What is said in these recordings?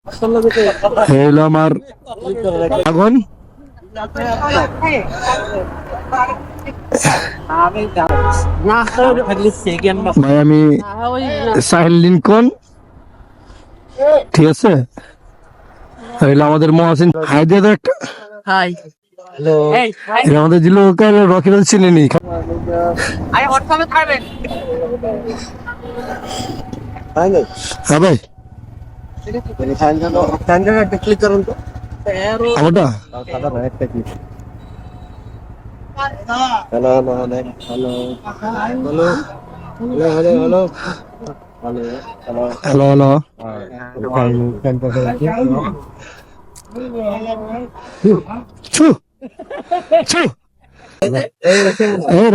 হলো আমার এখন ভাই আমি সাহেল লিঙ্কন, ঠিক আছে। হলো আমাদের মহাসিন হাই দিয়ে দাও একটা হাই। এটা আমাদের জিলো রকি রাজ চিনেনি। হ্যাঁ ভাই ক্লিক করুন তো আমারটা। Hello hello hello hello hello hello hello hello ছু ছু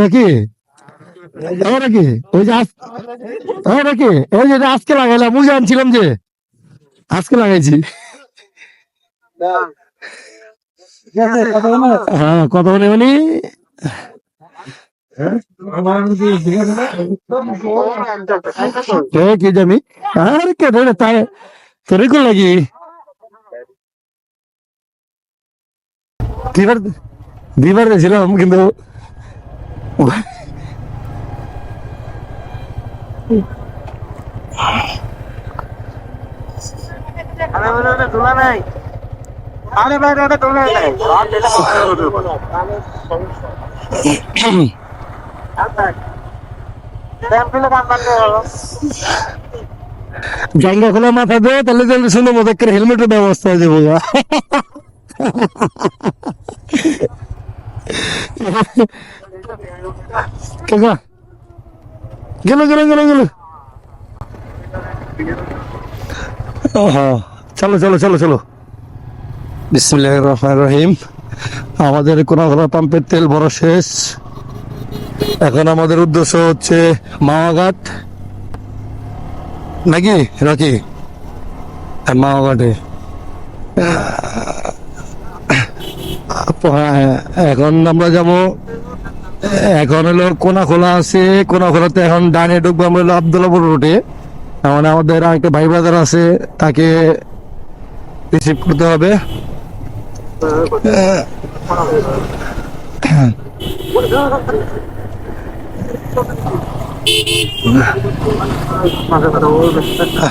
রাখি রাখি ওই যে রাখি ওই যে আজকে লাগাইলাম, বুঝে আনছিলাম যে আজকে লাগাইছি। হ্যাঁ কথা বলে মানে কি জানি আর কে তাই তোরে কোন লাগি দুইবার দিয়েছিলাম কিন্তু তোলা নাই। আরে ভাই এটা তোলা নাই। জাঙ্গা খোলা মাথা দে তাহলে তাহলে শুনে মতো একটা হেলমেটের ব্যবস্থা হয়ে যাবো। গেল গেল গেল গেল। চলো চলো চলো চলো। বিসমিল্লাহির রহমানির রহিম। আমাদের কোনাঘোলা পাম্পের তেল ভরা শেষ। এখন আমাদের উদ্দেশ্য হচ্ছে মাওয়াঘাট নাকি রাকি মাওয়াঘাটে। এখন আমরা যাব, এখন হলো কোনাখোলা আছে, কোনাখোলাতে এখন ডানে ঢুকবো আমরা হলো আব্দুল্লাহপুর রোডে। মানে আমাদের আরেকটা ভাই ব্রাদার আছে, তাকে রিসিভ করতে হবে।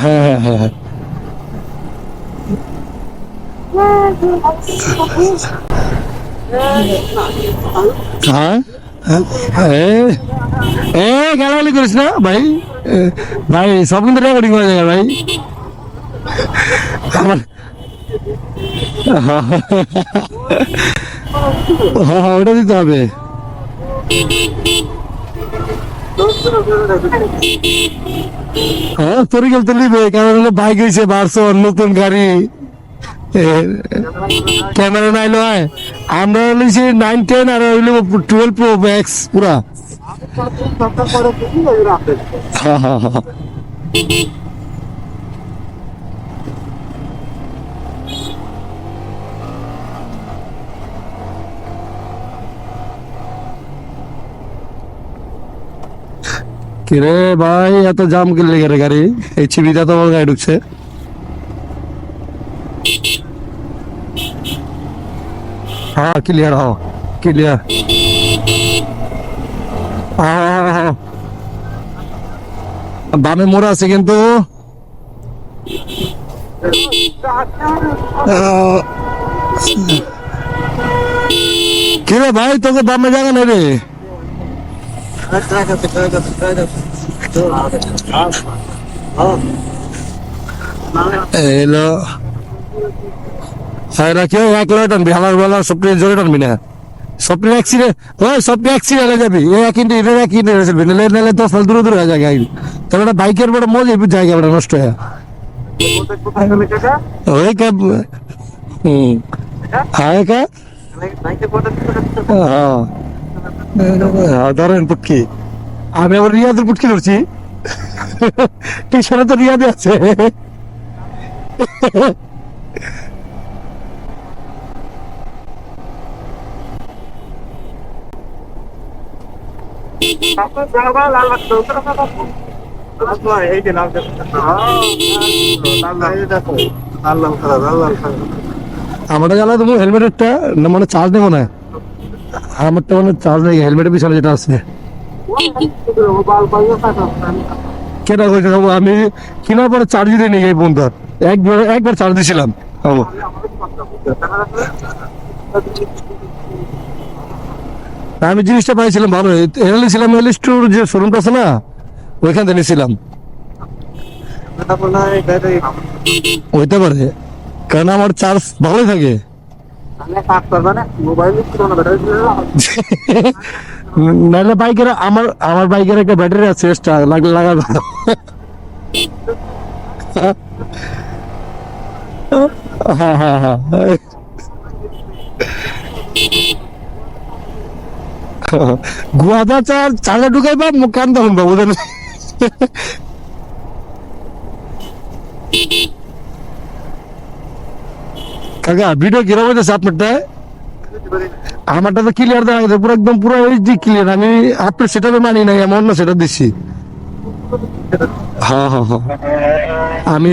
হ্যাঁ হ্যাঁ হ্যাঁ হ্যাঁ গালাগালি করিস না ভাই। ভাই সব কিন্তু রেকর্ডিং হয়ে যায় ভাই আমার। হ্যাঁ ওটা দিতে হবে। হ্যাঁ তোর গেল তো নিবে, কারণ হলো বাইক হয়েছে ভার্সন নতুন গাড়ি, ক্যামেরা নাইলো হয়। আমরা হইছি 9-10 আর হইলো 12 Pro Max পুরা। হ্যাঁ হ্যাঁ হ্যাঁ কিরে ভাই এত জাম কিনলে গেলে গাড়ি, এই ছিবিটা তো আমার গাড়ি ঢুকছে। হ্যাঁ ক্লিয়ার, হ্যাঁ ক্লিয়ার। বামে মোড় আছে কিন্তু কিরে ভাই তোকে বামে জায়গা নেই রে। এলো কেউ একলা টানবি, আমার বেলা সবটি জোরে টানবি না। সবটি অ্যাক্সিডেন্ট, ওই সবটি অ্যাক্সিডেন্ট হয়ে যাবি। কিন্তু এটা অ্যাক্সিডেন্ট হয়েছে নাহলে 10 মাইল দূরে দূরে হয়ে যায় গাড়ি। তাহলে একটা বাইকের বড় মজা জায়গা বড় নষ্ট হয়। ওই ক্যাব হ্যাঁ কা হ্যাঁ ধরেন পুটকি, আমি আবার রিয়াদের পুটকি ধরছি। টিউশনে তো রিয়াদে আছে। আমারটা জানা তুমি হেলমেটেরটা না মানে চার্জ নেবো না আমারটা মানে চার্জ নেই হেলমেটের পিছনে যেটা আছে কেনা হয়েছে খাবো আমি কেনার পরে চার্জ দিয়ে নিই এই বন্ধু একবার একবার চার্জ দিয়েছিলাম খাবো আমি জিনিসটা পাইছিলাম ভালো এখানে ছিলাম এল স্টোর যে শোরুমটা আছে না ওইখান থেকে নিয়েছিলাম হইতে পারে কারণ আমার চার্জ ভালোই থাকে নাহলে বাইকের আমার আমার বাইকের একটা ব্যাটারি আছে এক্সট্রা লাগলে লাগাবো হ্যাঁ হ্যাঁ হ্যাঁ গুয়াদা চার চালে ঢুকাই বা কান তখন বাবু কাকা ভিডিও কিরকম হইতেছে আপনারটা আমারটা তো ক্লিয়ার দেখা গেছে পুরো একদম পুরো এইচডি ক্লিয়ার আমি আপনার সেটাতে মানি নাই এমন না সেটা দিচ্ছি হ্যাঁ হ্যাঁ হ্যাঁ আমি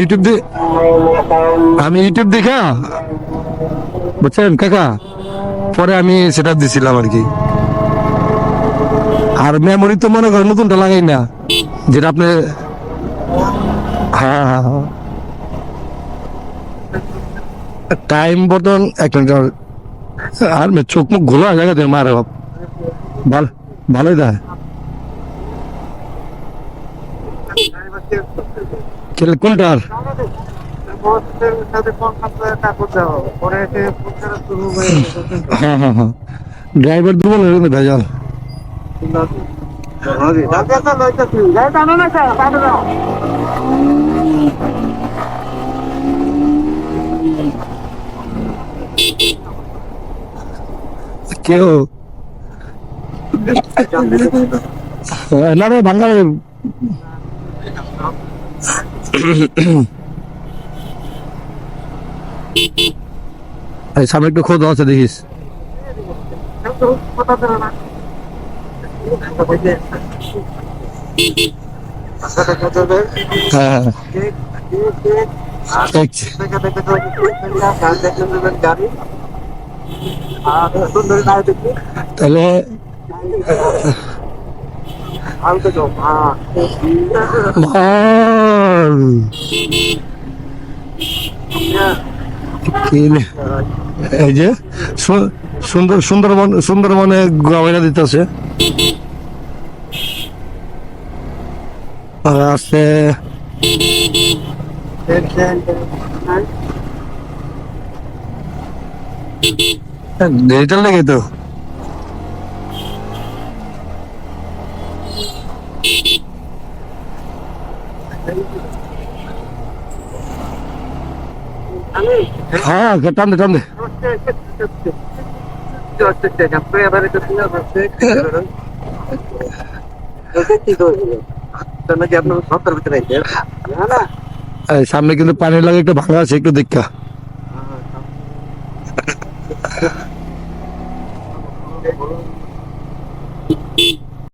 ইউটিউব দেখা বুঝছেন কাকা পরে আমি সেটা দিছিলাম আর কি আর মেমোরি তো মনে করেন নতুনটা লাগাই না যেটা আপনি হ্যাঁ হ্যাঁ হ্যাঁ টাইম বর্তমান এক মিনিট আর চোখ মুখ ঘোলা জায়গাতে মারে বাপ ভালো ভালোই দেয় কোনটার হ্যাঁ হ্যাঁ হ্যাঁ ড্রাইভার দুর্বল ভেজাল কেউ না রে ভাঙ্গা সামনে একটু খোঁজ আছে দেখিস হ্যাঁ তাহলে এই যে সুন্দরবনে গাওয়াইরা দিতেছে আছে ডিজিটাল লেগে তো হ্যাঁ টান দে টান দে সামনে কিন্তু পানির লাগে একটু ভাঙা আছে একটু দেখা